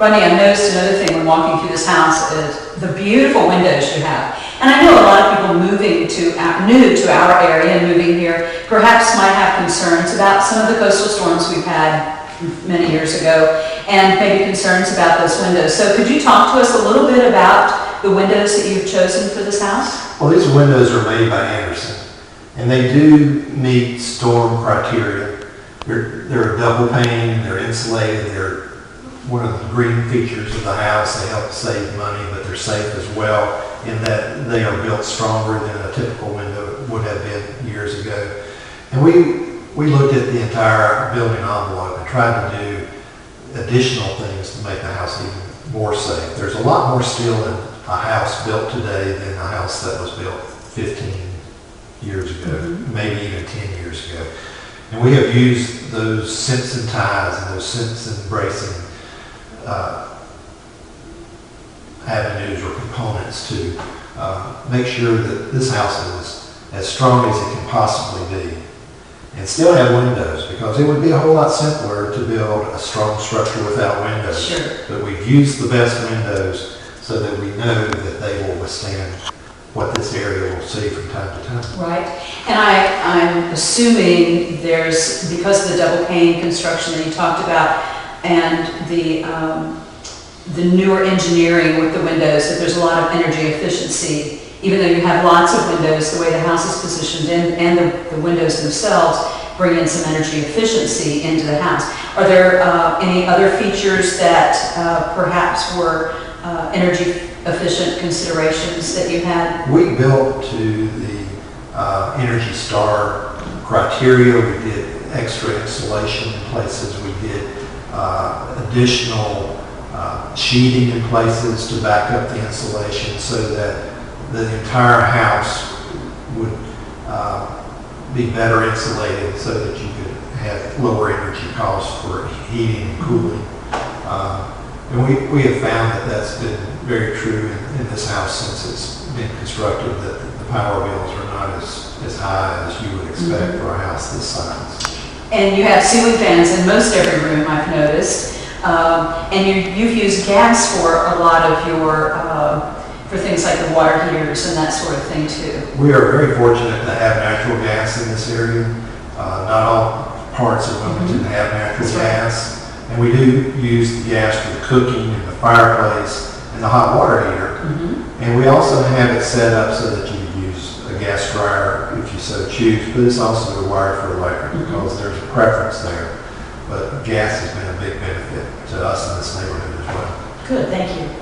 Ronnie, I've noticed another thing when walking through this house is the beautiful windows you have. And I know a lot of people moving new to our area and moving here perhaps might have concerns about some of the coastal storms we've had many years ago, and maybe concerns about those windows. So could you talk to us a little bit about the windows that you've chosen for this house? Well, these windows are made by Andersen, and they do meet storm criteria. They're double pane, they're insulated, they're one of the green features of the house. They help save money, but they're safe as well in that they are built stronger than a typical window would have been years ago. And we looked at the entire building envelope and tried to do additional things to make the house even more safe. There's a lot more steel in a house built today than a house that was built 15 years ago, maybe even 10 years ago. And we have used those Simpson ties and those Simpson bracing avenues or components to make sure that this house is as strong as it can possibly be and still have windows, because it would be a whole lot simpler to build a strong structure without windows. Sure. But we've used the best windows so that we know that they will withstand what this area will see from time to time. Right. And I'm assuming there's, because of the double pane construction that you talked about and the newer engineering with the windows, that there's a lot of energy efficiency. Even though you have lots of windows, the way the house is positioned and the windows themselves bring in some energy efficiency into the house. Are there any other features that perhaps were energy efficient considerations that you had? We built to the Energy Star criteria. We did extra insulation in places. We did additional sheeting in places to back up the insulation so that the entire house would be better insulated so that you could have lower energy costs for heating and cooling. And we have found that that's been very true in this house since it's been constructed, that the power bills are not as high as you would expect for a house this size. And you have ceiling fans in most every room, I've noticed. And you've used gas for a lot of your, for things like the water heaters and that sort of thing too. We are very fortunate to have natural gas in this area. Not all parts of Wilmington have natural gas. And we do use the gas for the cooking and the fireplace and the hot water heater. And we also have it set up so that you can use a gas dryer if you so choose, but it's also wired for electric because there's a preference there. But gas has been a big benefit to us in this neighborhood as well. Good, thank you.